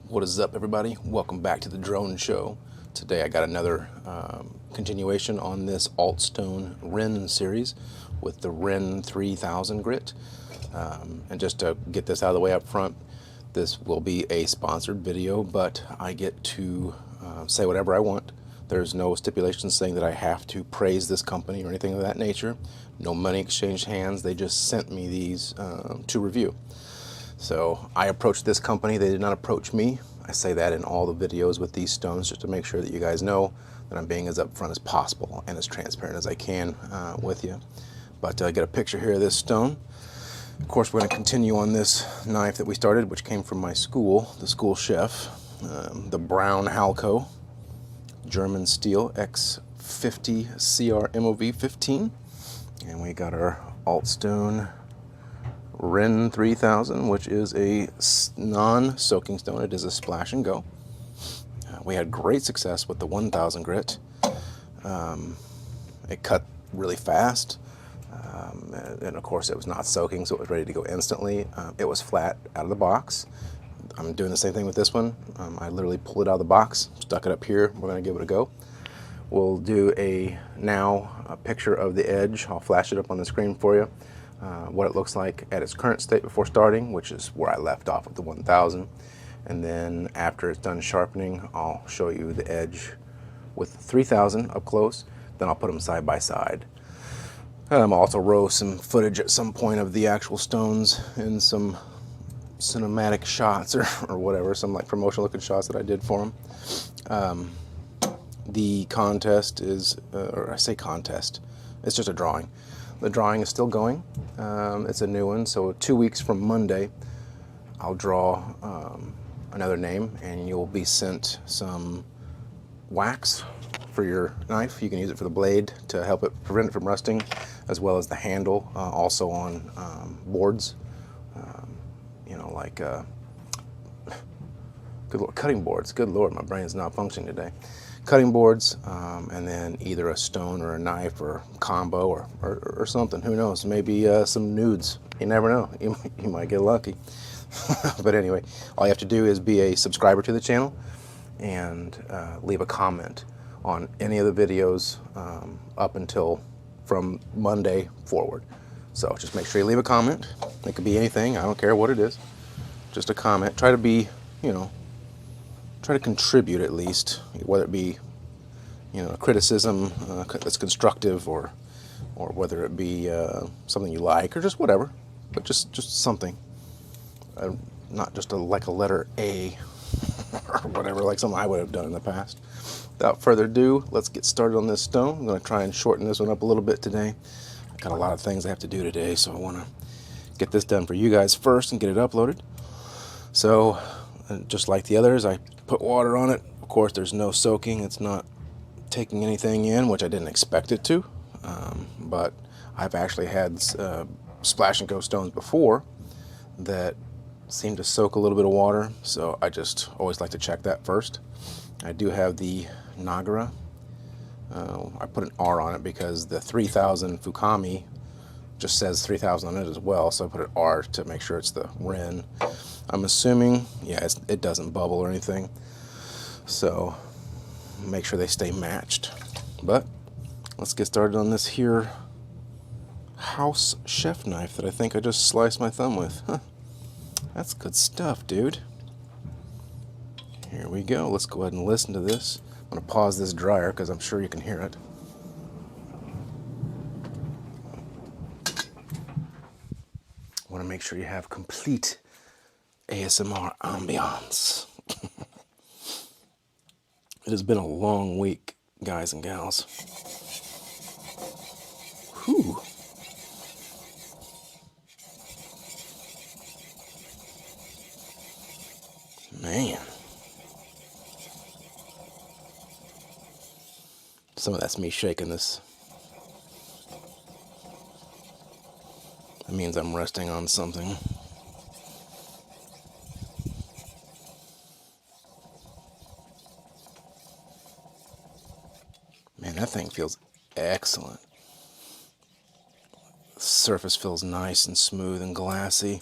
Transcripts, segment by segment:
What is up, everybody? Welcome back to the Drone Show. Today I got another continuation on this ALTSTONE RIN series with the RIN 3000 grit. And just to get this out of the way up front, this will be a sponsored video, but I get to say whatever I want. There's no stipulations saying that I have to praise this company or anything of that nature. No money exchanged hands. They just sent me these to review. So I approached this company, they did not approach me. I say that in all the videos with these stones just to make sure that you guys know that I'm being as upfront as possible and as transparent as I can with you. But I get a picture here of this stone. Of course, we're going to continue on this knife that we started, which came from my school, the school chef, the Browne Halco, German steel X50 CR MOV 15. And we got our ALTSTONE RIN 3000, which is a non-soaking stone. It is a splash and go. We had great success with the 1000 grit. It cut really fast, and of course it was not soaking, so it was ready to go instantly. It was flat out of the box. I'm doing the same thing with this one. I literally pulled it out of the box, stuck it up here. We're going to give it a go. We'll do a picture of the edge. I'll flash it up on the screen for you. What it looks like at its current state before starting, which is where I left off with the 1000. And then after it's done sharpening, I'll show you the edge with 3000 up close. Then I'll put them side by side. I'll also roll some footage at some point of the actual stones in some cinematic shots or whatever, some like promotional looking shots that I did for them. The contest is, or I say contest, it's just a drawing. The drawing is still going. It's a new one, so 2 weeks from Monday, I'll draw another name, and you'll be sent some wax for your knife. You can use it for the blade to help it prevent it from rusting, as well as the handle, also on boards. You know, like good Lord, cutting boards. Good Lord, my brain is not functioning today. Cutting boards, and then either a stone or a knife or combo or something. Who knows? Maybe some nudes. You never know. You might get lucky. But anyway, all you have to do is be a subscriber to the channel and leave a comment on any of the videos up until from Monday forward. So just make sure you leave a comment. It could be anything. I don't care what it is. Just a comment. Try to be, you know, try to contribute at least, whether it be, you know, criticism that's constructive, or whether it be something you like, or just whatever, but just something, not just like a letter A or whatever, like something I would have done in the past. Without further ado, let's get started on this stone. I'm going to try and shorten this one up a little bit today. I've got a lot of things I have to do today, so I want to get this done for you guys first and get it uploaded. So just like the others, I put water on it. Of course, there's no soaking. It's not taking anything in, which I didn't expect it to. But I've actually had splash and go stones before that seem to soak a little bit of water, so I just always like to check that first. I do have the Nagara. I put an R on it because the 3000 FUKAMI just says 3000 on it as well, so I put an R to make sure it's the RIN. I'm assuming, yeah, it doesn't bubble or anything, so make sure they stay matched. But let's get started on this here house chef knife that I think I just sliced my thumb with. Huh. That's good stuff, dude. Here we go. Let's go ahead and listen to this. I'm going to pause this dryer because I'm sure you can hear it. I want to make sure you have complete ASMR ambiance. It has been a long week, guys and gals. Whew. Man. Some of that's me shaking this. That means I'm resting on something. Man, that thing feels excellent. The surface feels nice and smooth and glassy.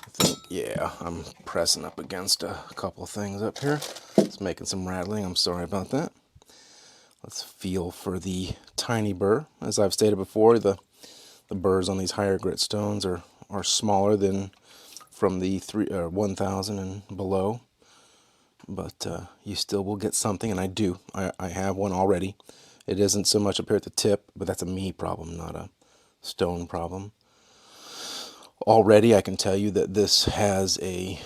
I think, yeah, I'm pressing up against a couple of things up here. It's making some rattling. I'm sorry about that. Let's feel for the tiny burr. As I've stated before, the burrs on these higher grit stones are smaller than from the 1000 and below, but you still will get something, and I do. I have one already. It isn't so much up here at the tip, but that's a me problem, not a stone problem. Already I can tell you that this has a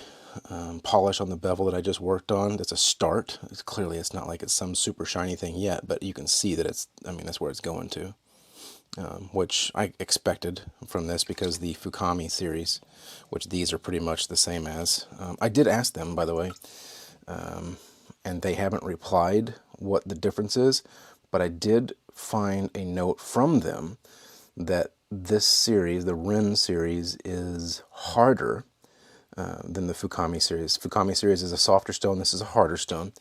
polish on the bevel that I just worked on. That's a start. Clearly it's not like it's some super shiny thing yet, but you can see that it's, I mean, that's where it's going to. Which I expected from this, because the FUKAMI series, which these are pretty much the same as. I did ask them, by the way, and they haven't replied what the difference is, but I did find a note from them that this series, the RIN series, is harder than the FUKAMI series. FUKAMI series is a softer stone, this is a harder stone.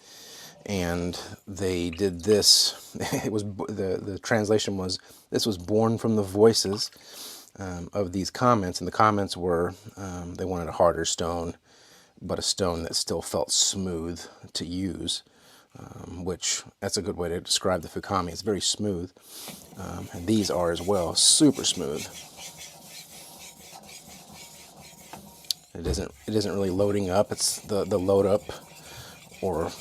And they did this, it was, the translation was, this was born from the voices of these comments, and the comments were, they wanted a harder stone, but a stone that still felt smooth to use, which, that's a good way to describe the FUKAMI. It's very smooth, and these are as well, super smooth. It isn't really loading up, it's the load up, or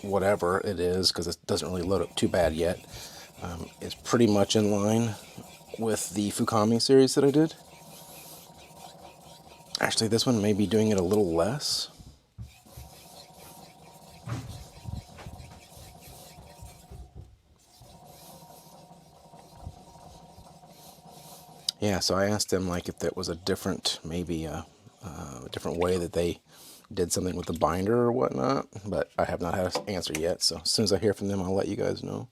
whatever it is, because it doesn't really load up too bad yet. It's pretty much in line with the FUKAMI series that I did. Actually, this one may be doing it a little less. Yeah, so I asked them like if that was a different, maybe a different way that they did something with the binder or whatnot, but I have not had an answer yet, so as soon as I hear from them, I'll let you guys know.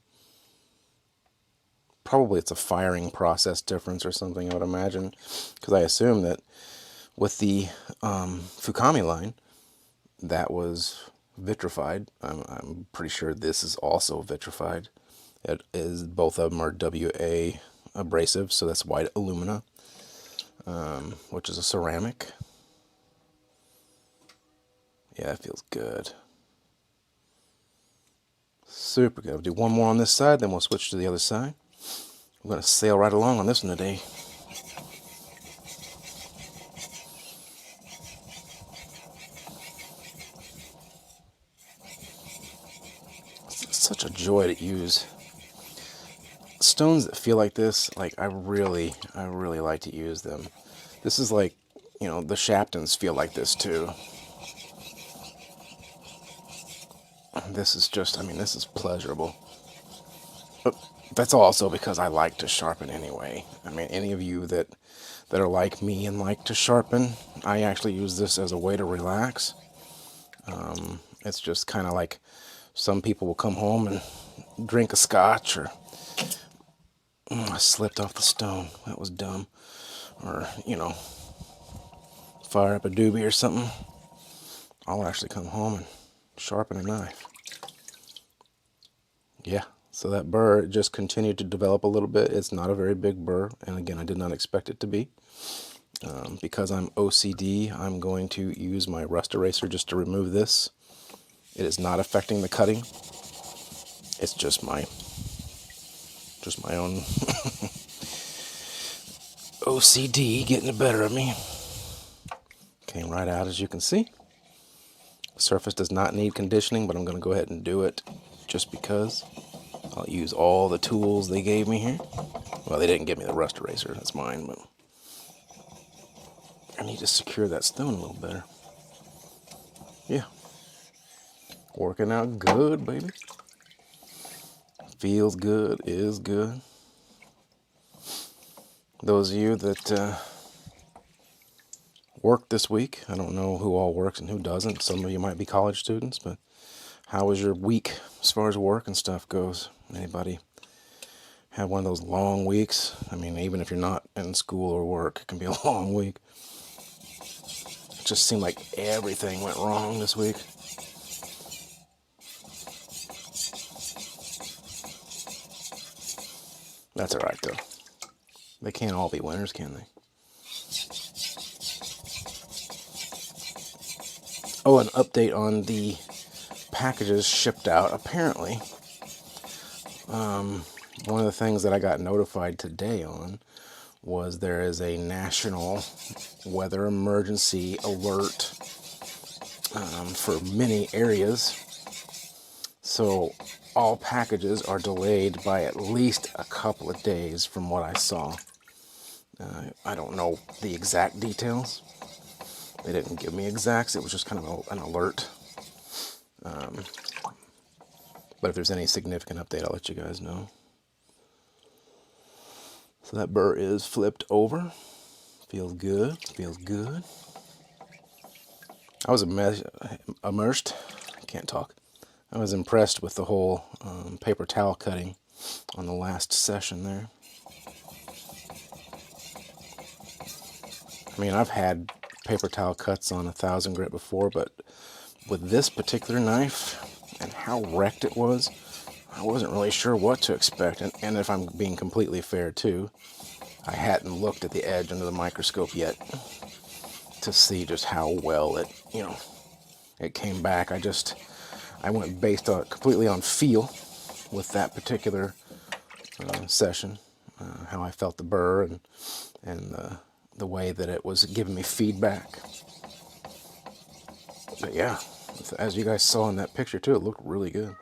Probably it's a firing process difference or something, I would imagine, because I assume that with the FUKAMI line, that was vitrified. I'm pretty sure this is also vitrified. It is, both of them are WA abrasive, so that's white alumina, which is a ceramic. Yeah, it feels good. Super good. I'll do one more on this side, then we'll switch to the other side. I'm going to sail right along on this one today. It's such a joy to use. Stones that feel like this, like I really like to use them. This is like, you know, the Sharpens feel like this too. This is just, I mean, this is pleasurable. But that's also because I like to sharpen anyway. I mean, any of you that are like me and like to sharpen, I actually use this as a way to relax. It's just kind of like, some people will come home and drink a scotch, or I slipped off the stone, that was dumb, or, you know, fire up a doobie or something. I'll actually come home and sharpen a knife. Yeah, so that burr just continued to develop a little bit. It's not a very big burr, and again, I did not expect it to be. Because I'm OCD, I'm going to use my rust eraser just to remove this. It is not affecting the cutting. It's just my own OCD getting the better of me. Came right out, as you can see. The surface does not need conditioning, but I'm going to go ahead and do it just because. I'll use all the tools they gave me here. Well, they didn't give me the rust eraser, that's mine, but I need to secure that stone a little better. Yeah. Working out good, baby. Feels good, is good. Those of you that work this week, I don't know who all works and who doesn't. Some of you might be college students, but how was your week as far as work and stuff goes? Anybody have one of those long weeks? I mean, even if you're not in school or work, it can be a long week. It just seemed like everything went wrong this week. That's all right, though. They can't all be winners, can they? Oh, an update on the packages shipped out. Apparently, one of the things that I got notified today on was there is a national weather emergency alert for many areas. So all packages are delayed by at least a couple of days from what I saw. I don't know the exact details. They didn't give me exacts. It was just kind of an alert. But if there's any significant update, I'll let you guys know. So that burr is flipped over. Feels good. Feels good. I was immersed. I can't talk. I was impressed with the whole paper towel cutting on the last session there. I mean, I've had paper towel cuts on 1000 grit before, but with this particular knife and how wrecked it was, I wasn't really sure what to expect. And if I'm being completely fair too, I hadn't looked at the edge under the microscope yet to see just how well it, it came back. I went based on completely on feel with that particular session, how I felt the burr and the way that it was giving me feedback. But yeah, as you guys saw in that picture too, it looked really good.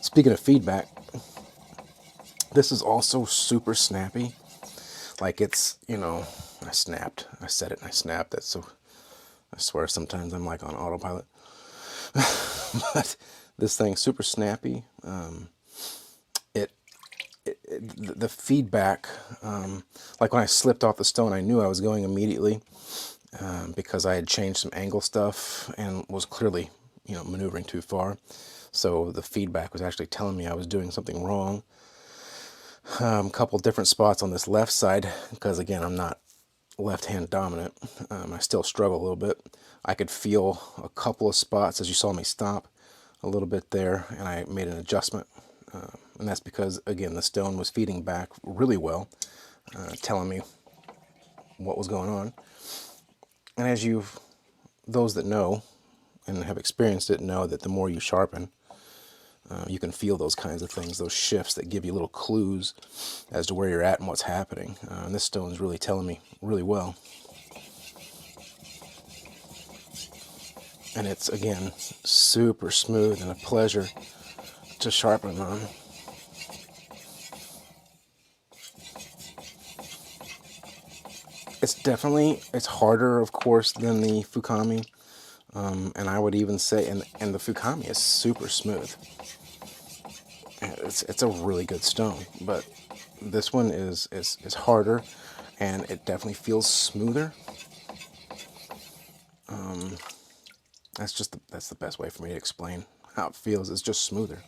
Speaking of feedback, this is also super snappy. Like it's, I snapped. I said it and I snapped. That's so, I swear sometimes I'm like on autopilot. But this thing's super snappy. The feedback, like when I slipped off the stone, I knew I was going immediately because I had changed some angle stuff and was clearly, maneuvering too far. So the feedback was actually telling me I was doing something wrong. A couple different spots on this left side, because again, I'm not left-hand dominant. I still struggle a little bit. I could feel a couple of spots as you saw me stop a little bit there, and I made an adjustment. And that's because, again, the stone was feeding back really well, telling me what was going on. And as those that know and have experienced it know that the more you sharpen, you can feel those kinds of things, those shifts that give you little clues as to where you're at and what's happening. And this stone is really telling me really well. And it's, again, super smooth and a pleasure to sharpen on. It's harder, of course, than the FUKAMI. And I would even say, and the FUKAMI is super smooth. It's a really good stone, but this one is harder, and it definitely feels smoother. That's the best way for me to explain how it feels. It's just smoother.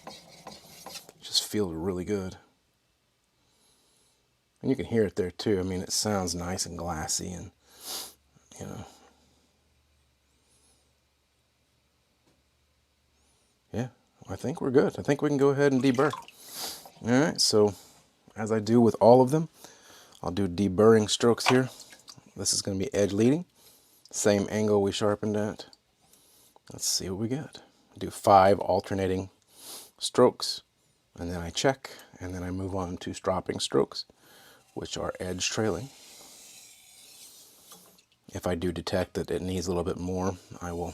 It just feels really good. And you can hear it there too. I mean, it sounds nice and glassy, and yeah, I think we're good. I think we can go ahead and deburr. All right, so as I do with all of them, I'll do deburring strokes here. This is going to be edge leading, same angle we sharpened at. Let's see what we get. Do 5 alternating strokes, and then I check, and then I move on to stropping strokes, which are edge trailing. If I do detect that it needs a little bit more, I will,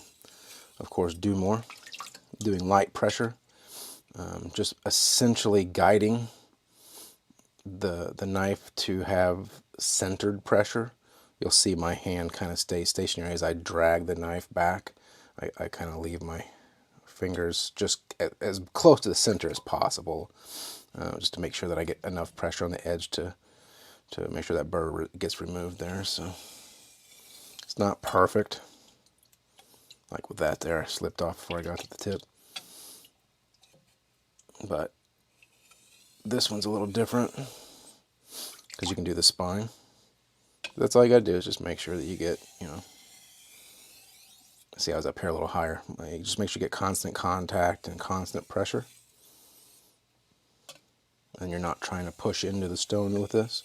of course, do more. Doing light pressure, just essentially guiding the knife to have centered pressure. You'll see my hand kind of stay stationary as I drag the knife back. I kind of leave my fingers just as close to the center as possible, just to make sure that I get enough pressure on the edge to make sure that burr gets removed there. So it's not perfect. Like with that there, I slipped off before I got to the tip. But this one's a little different because you can do the spine. That's all you gotta do is just make sure that you get, see I was up here a little higher. Just make sure you get constant contact and constant pressure. And you're not trying to push into the stone with this.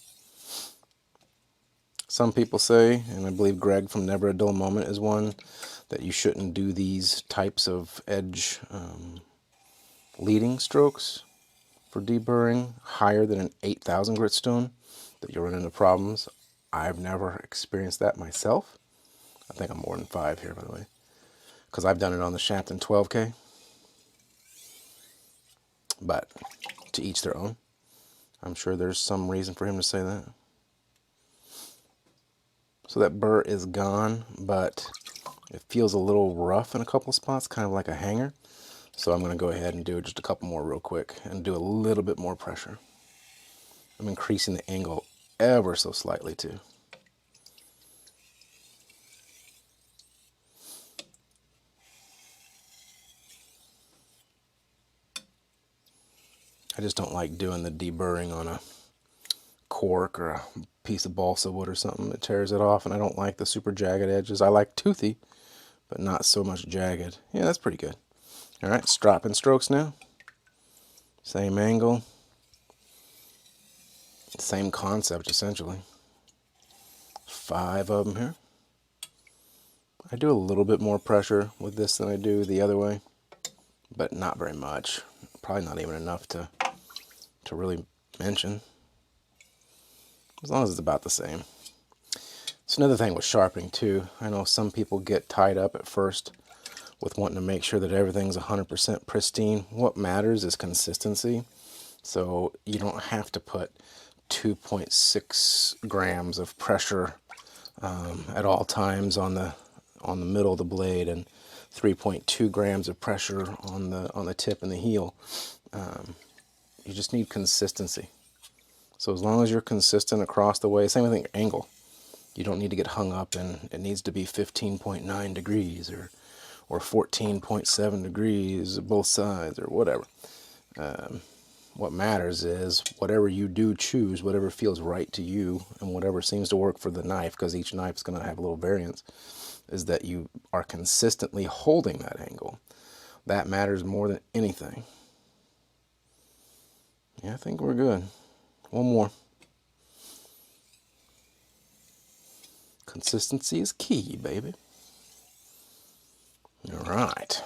Some people say, and I believe Greg from Never a Dull Moment is one, that you shouldn't do these types of edge leading strokes for deburring higher than an 8,000 grit stone, that you'll run into problems. I've never experienced that myself. I think I'm more than 5 here, by the way, because I've done it on the Sharpen 12K. But to each their own. I'm sure there's some reason for him to say that. So that burr is gone, but it feels a little rough in a couple of spots, kind of like a hanger. So I'm going to go ahead and do just a couple more real quick and do a little bit more pressure. I'm increasing the angle ever so slightly too. I just don't like doing the deburring on a cork or a piece of balsa wood or something. It tears it off, and I don't like the super jagged edges. I like toothy, but not so much jagged. Yeah, that's pretty good. All right, stropping strokes now. Same angle. Same concept, essentially. 5 of them here. I do a little bit more pressure with this than I do the other way, but not very much. Probably not even enough to really mention, as long as it's about the same. It's another thing with sharpening too. I know some people get tied up at first with wanting to make sure that everything's 100% pristine. What matters is consistency. So you don't have to put 2.6 grams of pressure at all times on the middle of the blade, and 3.2 grams of pressure on the tip and the heel. You just need consistency. So as long as you're consistent across the way, same thing with angle. You don't need to get hung up in it needs to be 15.9 degrees or 14.7 degrees both sides or whatever. What matters is whatever you do choose, whatever feels right to you, and whatever seems to work for the knife, because each knife is going to have a little variance, is that you are consistently holding that angle. That matters more than anything. Yeah, I think we're good. One more. Consistency is key, baby. All right.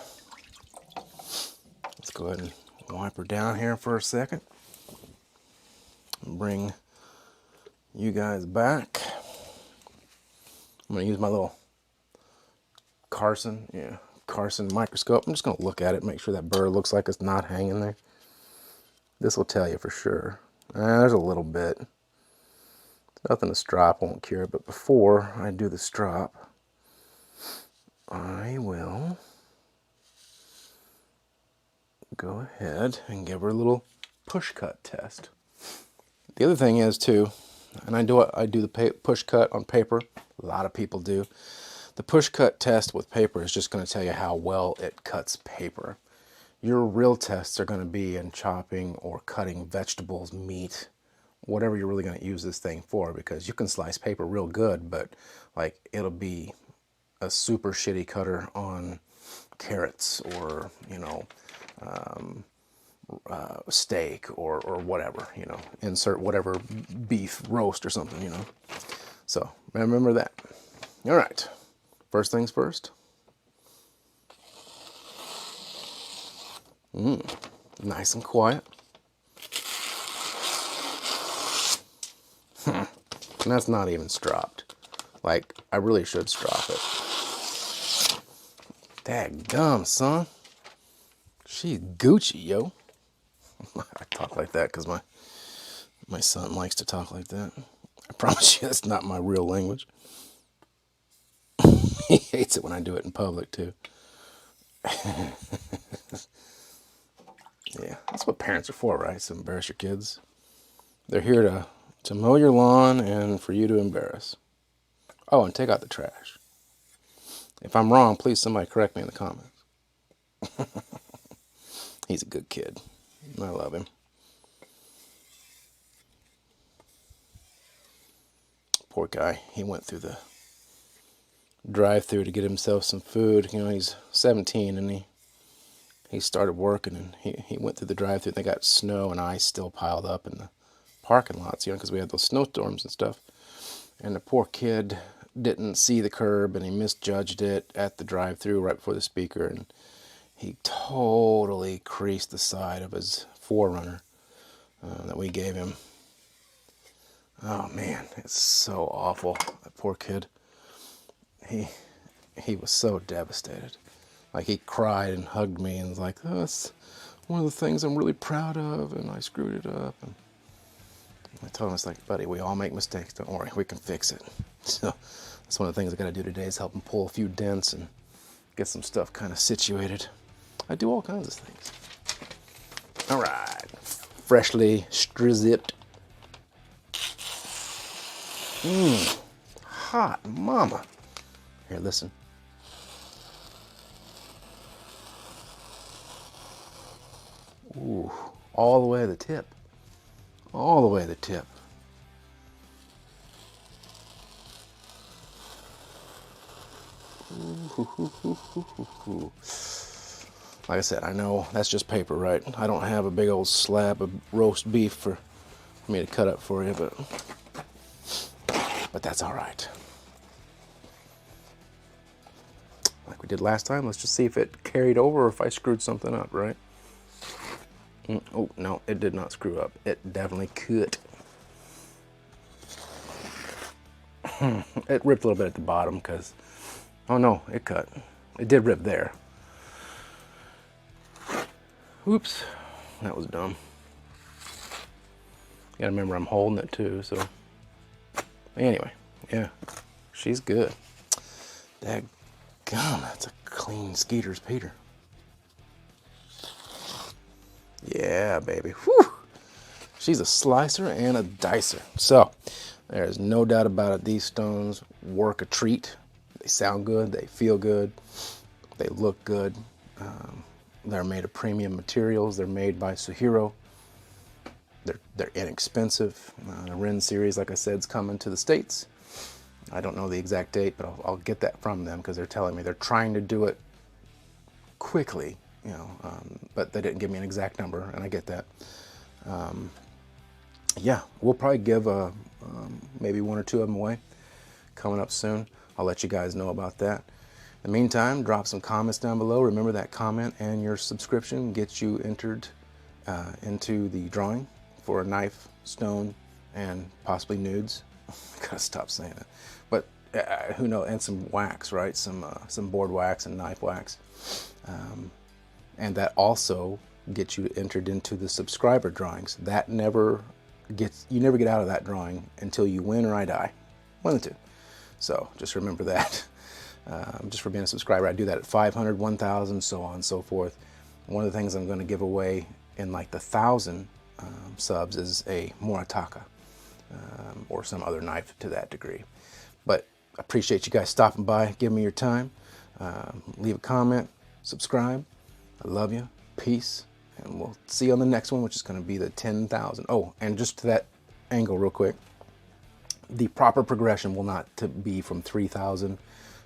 Let's go ahead and wipe her down here for a second. Bring you guys back. I'm going to use my little Carson microscope. I'm just going to look at it, make sure that burr looks like it's not hanging there. This will tell you for sure. There's a little bit. Nothing to strop, won't cure it, but before I do the strop, I will go ahead and give her a little push cut test. The other thing is too, and I do the push cut on paper. A lot of people do. The push cut test with paper is just going to tell you how well it cuts paper. Your real tests are going to be in chopping or cutting vegetables, meat, whatever you're really going to use this thing for, because you can slice paper real good, but like it'll be a super shitty cutter on carrots or, you know, steak or whatever, you know, insert whatever beef roast or something, you know. So remember that. All right, first things first. Nice and quiet. And that's not even stropped. Like, I really should strop it. Dadgum, son. She's Gucci, yo. I talk like that because my son likes to talk like that. I promise you that's not my real language. He hates it when I do it in public, too. Yeah, that's what parents are for, right? To embarrass your kids. They're here to mow your lawn and for you to embarrass. Oh, and take out the trash. If I'm wrong, please somebody correct me in the comments. He's a good kid. I love him. Poor guy. He went through the drive-through to get himself some food. You know, he's 17 and he started working, and he went through the drive-through. They got snow and ice still piled up in the parking lots, you know, because we had those snowstorms and stuff. And the poor kid didn't see the curb and he misjudged it at the drive-through right before the speaker, and he totally creased the side of his 4Runner that we gave him. Oh man, it's so awful. That poor kid. He was so devastated. Like, he cried and hugged me and was like, oh, that's one of the things I'm really proud of, and I screwed it up. And I told him, it's like, buddy, we all make mistakes. Don't worry, we can fix it. So that's one of the things I got to do today, is help him pull a few dents and get some stuff kind of situated. I do all kinds of things. All right, freshly stripped. Hot mama. Here, listen. Ooh, all the way to the tip. All the way to the tip. Ooh. Like I said, I know that's just paper, right? I don't have a big old slab of roast beef for me to cut up for you, but that's all right. Like we did last time, let's just see if it carried over or if I screwed something up, right? Oh, no, it did not screw up. It definitely could. It ripped a little bit at the bottom because, oh no, it cut. It did rip there. Oops, that was dumb. You gotta remember I'm holding it too, so. Anyway, yeah, she's good. Daggum, that's a clean Skeeter's Peter. Yeah, baby. Whew. She's a slicer and a dicer. So, there's no doubt about it. These stones work a treat. They sound good. They feel good. They look good. They're made of premium materials. They're made by Suehiro. They're inexpensive. The Rin series, like I said, is coming to the States. I don't know the exact date, but I'll get that from them because they're telling me they're trying to do it quickly. You know, but they didn't give me an exact number, and I get that. Yeah, we'll probably give maybe 1 or 2 of them away coming up soon. I'll let you guys know about that. In the meantime, drop some comments down below. Remember that comment and your subscription gets you entered into the drawing for a knife, stone, and possibly nudes. Gotta stop saying it. But who knows? And some wax, right? Some board wax and knife wax. And that also gets you entered into the subscriber drawings. That you never get out of that drawing until you win or I die. One of the two. So just remember that. Just for being a subscriber, I do that at 500, 1,000, so on and so forth. One of the things I'm going to give away in like the 1,000 subs is a Moritaka or some other knife to that degree. But I appreciate you guys stopping by, giving me your time. Leave a comment, subscribe. I love you. Peace. And we'll see you on the next one, which is going to be the 10,000. Oh, and just to that angle real quick, the proper progression will not be from 3,000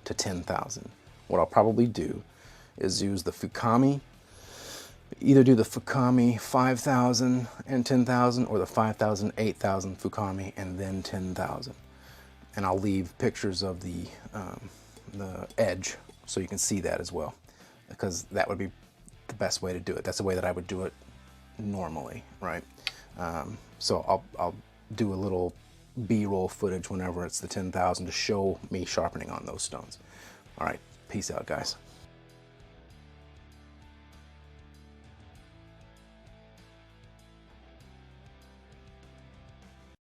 to 10,000. What I'll probably do is use the FUKAMI, either do the FUKAMI 5,000 and 10,000 or the 5,000, 8,000 FUKAMI and then 10,000. And I'll leave pictures of the edge so you can see that as well, because that would be the best way to do it. That's the way that I would do it normally, right? So I'll do a little B-roll footage whenever it's the 10,000 to show me sharpening on those stones. All right, peace out, guys.